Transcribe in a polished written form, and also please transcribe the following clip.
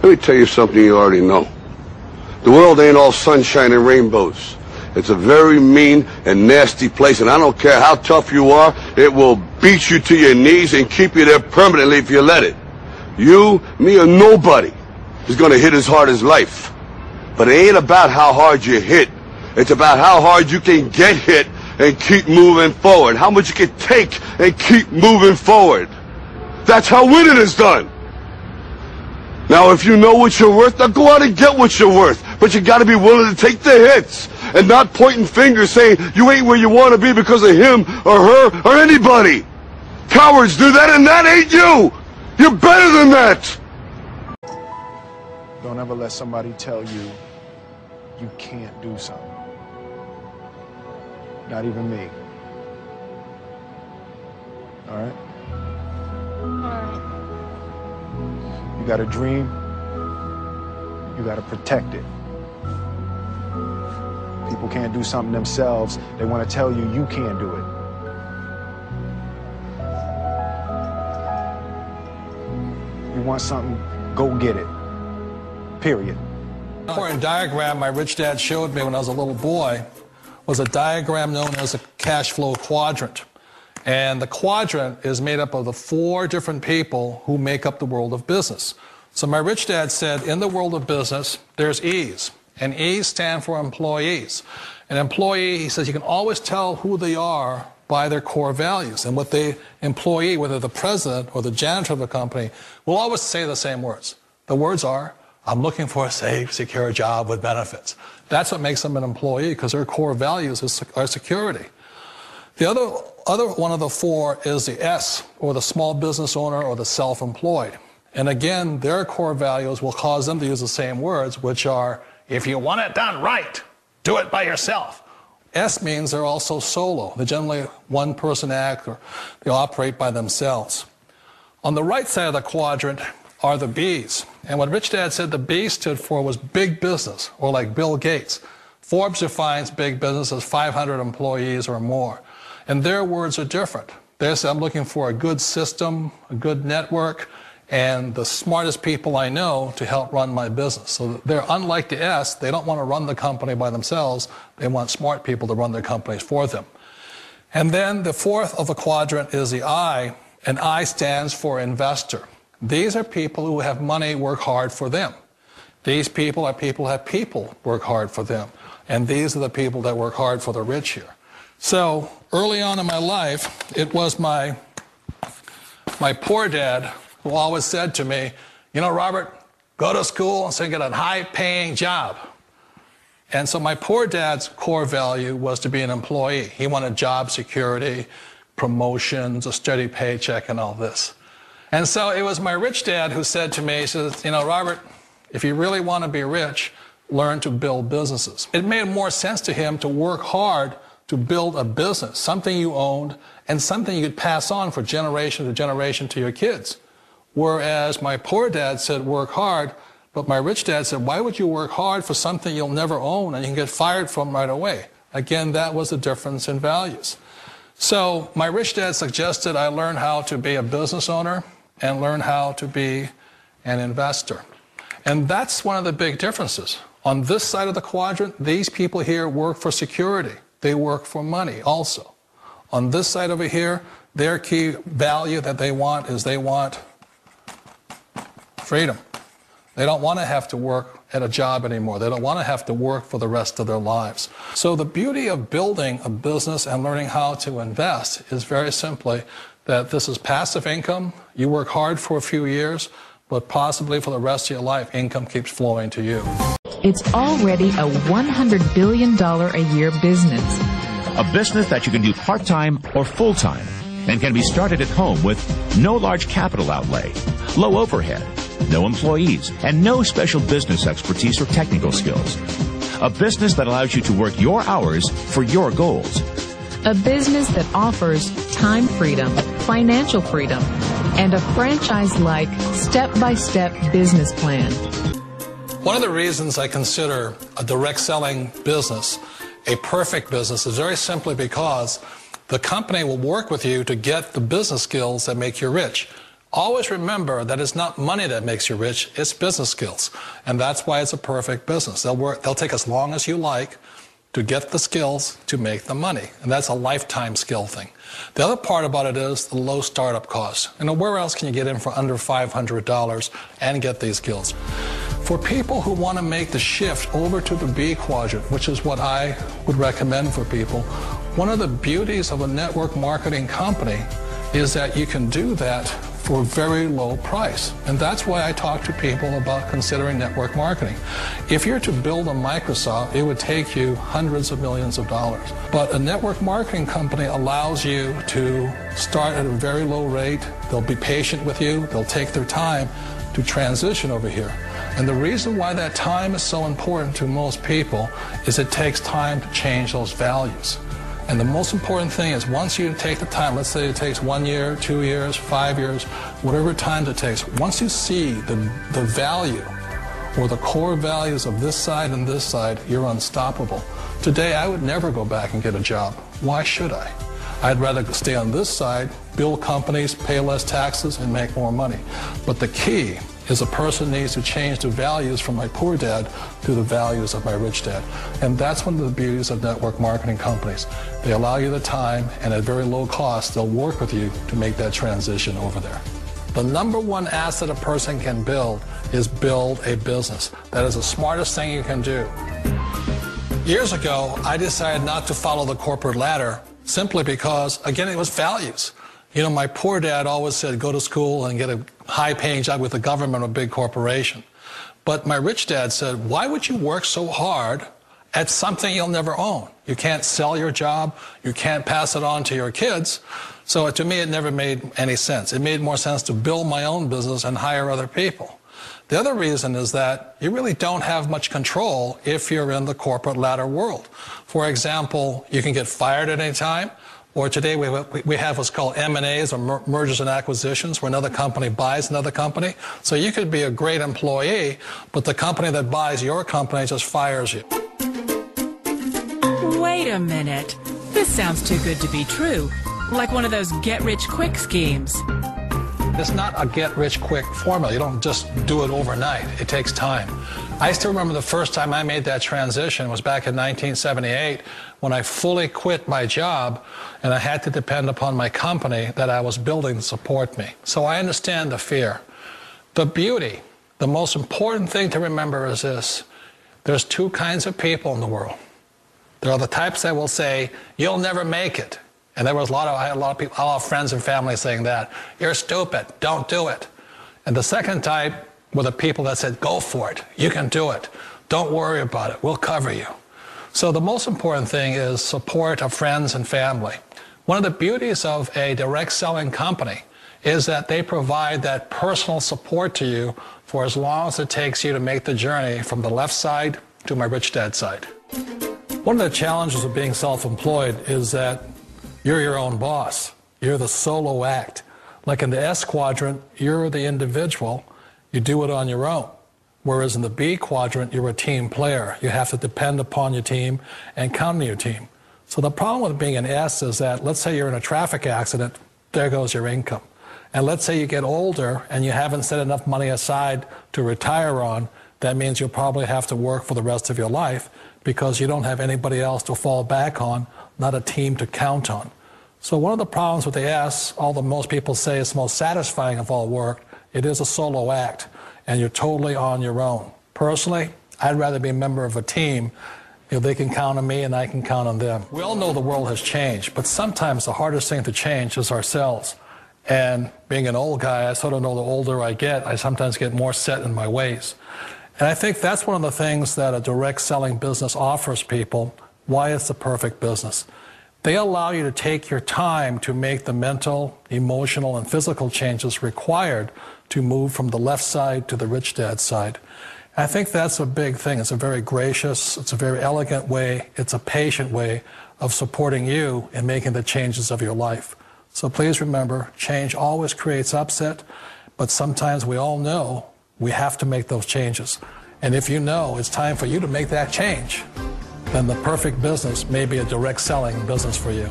Let me tell you something you already know. The world ain't all sunshine and rainbows. It's a very mean and nasty place, and I don't care how tough you are, it will beat you to your knees and keep you there permanently if you let it. You, me, or nobody is going to hit as hard as life. But it ain't about how hard you hit. It's about how hard you can get hit and keep moving forward. How much you can take and keep moving forward. That's how winning is done. Now, if you know what you're worth, now go out and get what you're worth. But you got to be willing to take the hits and not pointing fingers saying you ain't where you want to be because of him or her or anybody. Cowards do that, and that ain't you. You're better than that. Don't ever let somebody tell you you can't do something. Not even me. All right? You got a dream, you got to protect it. People can't do something themselves. They want to tell you you can't do it. You want something, go get it. Period. The important diagram my rich dad showed me when I was a little boy was a diagram known as a cash flow quadrant. And the quadrant is made up of the 4 different people who make up the world of business. So my rich dad said, in the world of business, there's E's. And E's stand for employees. An employee, he says, you can always tell who they are by their core values. And what the employee, whether the president or the janitor of the company, will always say the same words. The words are, I'm looking for a safe, secure job with benefits. That's what makes them an employee, because their core values are security. The other one of the 4 is the S, or the small business owner or the self-employed. And again, their core values will cause them to use the same words, which are, if you want it done right, do it by yourself. S means they're also solo. They're generally one-person act, or they operate by themselves. On the right side of the quadrant are the B's. And what Rich Dad said the B stood for was big business, or like Bill Gates. Forbes defines big business as 500 employees or more. And their words are different. They say, I'm looking for a good system, a good network, and the smartest people I know to help run my business. So they're unlike the S. They don't want to run the company by themselves. They want smart people to run their companies for them. And then the 4th of the quadrant is the I, and I stands for investor. These are people who have money work hard for them. These people are people who have people work hard for them. And these are the people that work hard for the rich here. So early on in my life, it was my poor dad who always said to me, you know, Robert, go to school and so get a high-paying job. And so my poor dad's core value was to be an employee. He wanted job security, promotions, a steady paycheck, and all this. And so it was my rich dad who said to me, he says, you know, Robert, if you really want to be rich, learn to build businesses. It made more sense to him to work hard to build a business, something you owned, and something you could pass on for generation to generation to your kids. Whereas my poor dad said, work hard, but my rich dad said, why would you work hard for something you'll never own and you can get fired from right away? Again, that was the difference in values. So my rich dad suggested I learn how to be a business owner and learn how to be an investor. And that's one of the big differences. On this side of the quadrant, these people here work for security. They work for money also. On this side over here, their key value that they want is they want freedom. They don't want to have to work at a job anymore. They don't want to have to work for the rest of their lives. So the beauty of building a business and learning how to invest is very simply that this is passive income. You work hard for a few years, but possibly for the rest of your life, income keeps flowing to you. It's already a $100 billion a year business. A business that you can do part-time or full-time and can be started at home with no large capital outlay, low overhead, no employees, and no special business expertise or technical skills. A business that allows you to work your hours for your goals. A business that offers time freedom, financial freedom, and a franchise-like, step-by-step business plan. One of the reasons I consider a direct selling business a perfect business is very simply because the company will work with you to get the business skills that make you rich. Always remember that it's not money that makes you rich, it's business skills. And that's why it's a perfect business. They'll take as long as you like to get the skills to make the money. And that's a lifetime skill thing. The other part about it is the low startup cost. Where else can you get in for under $500 and get these skills? For people who want to make the shift over to the B quadrant, which is what I would recommend for people, one of the beauties of a network marketing company is that you can do that for a very low price. And that's why I talk to people about considering network marketing. If you're to build a Microsoft, it would take you hundreds of millions of dollars. But a network marketing company allows you to start at a very low rate. They'll be patient with you. They'll take their time to transition over here. And the reason why that time is so important to most people is it takes time to change those values. And the most important thing is once you take the time, let's say it takes 1 year, 2 years, 5 years, whatever time it takes, once you see the value or the core values of this side and this side, you're unstoppable. Today, I would never go back and get a job. Why should I? I'd rather stay on this side, build companies, pay less taxes, and make more money. But the key is a person needs to change the values from my poor dad to the values of my rich dad. And that's one of the beauties of network marketing companies. They allow you the time, and at very low cost, they'll work with you to make that transition over there. The number one asset a person can build is build a business. That is the smartest thing you can do. Years ago, I decided not to follow the corporate ladder simply because, again, it was values. My poor dad always said, go to school and get a high-paying job with the government or a big corporation. But my rich dad said, why would you work so hard at something you'll never own? You can't sell your job. You can't pass it on to your kids. So to me, it never made any sense. It made more sense to build my own business and hire other people. The other reason is that you really don't have much control if you're in the corporate ladder world. For example, you can get fired at any time. Or today we have what's called M&As, or mergers and acquisitions, where another company buys another company. So you could be a great employee, but the company that buys your company just fires you. Wait a minute. This sounds too good to be true. Like one of those get-rich-quick schemes. It's not a get-rich-quick formula. You don't just do it overnight. It takes time. I still remember the first time I made that transition was back in 1978 when I fully quit my job and I had to depend upon my company that I was building to support me. So I understand the fear. The beauty, the most important thing to remember is this. There's two kinds of people in the world. There are the types that will say, you'll never make it. And I had a lot of people, a lot of friends and family saying that. You're stupid. Don't do it. And the second type were the people that said, go for it. You can do it. Don't worry about it. We'll cover you. So the most important thing is support of friends and family. One of the beauties of a direct selling company is that they provide that personal support to you for as long as it takes you to make the journey from the left side to my rich dad side. One of the challenges of being self-employed is that you're your own boss. You're the solo act. Like in the S quadrant, you're the individual. You do it on your own. Whereas in the B quadrant, you're a team player. You have to depend upon your team and count on your team. So the problem with being an S is that, let's say you're in a traffic accident, there goes your income. And let's say you get older and you haven't set enough money aside to retire on, that means you'll probably have to work for the rest of your life because you don't have anybody else to fall back on, not a team to count on. So one of the problems with the S, although most people say it's the most satisfying of all work, it is a solo act, and you're totally on your own. Personally, I'd rather be a member of a team. They can count on me and I can count on them. We all know the world has changed, but sometimes the hardest thing to change is ourselves. And being an old guy, I sort of know the older I get, I sometimes get more set in my ways. And I think that's one of the things that a direct selling business offers people, why it's the perfect business. They allow you to take your time to make the mental, emotional, and physical changes required to move from the left side to the rich dad side. And I think that's a big thing. It's a very gracious, it's a very elegant way, it's a patient way of supporting you in making the changes of your life. So please remember, change always creates upset, but sometimes we all know we have to make those changes. And if you know it's time for you to make that change, then the perfect business may be a direct selling business for you.